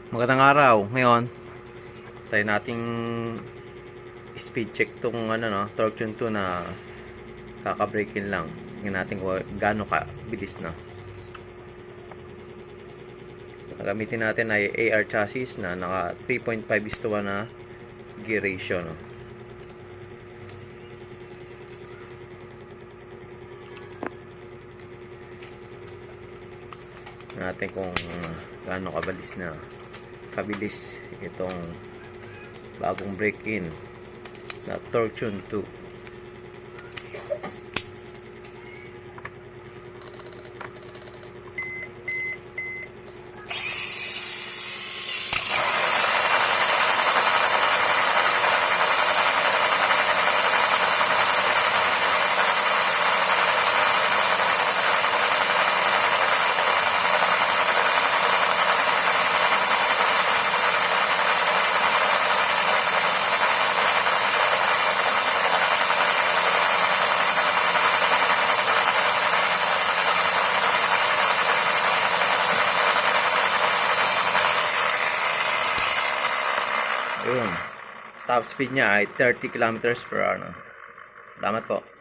Magandang araw. Ngayon, tayo nating speed check tong torque tune 2 na kaka-break-in lang. Tingnan natin kung gaano ka bilis na. Gagamitin natin ay AR chassis na naka 3.5:1 na gear ratio, no. Natin kung gaano kabilis itong bagong break-in na torque tune 2. Ayun. Top speed niya ay 30 km/h. Salamat po.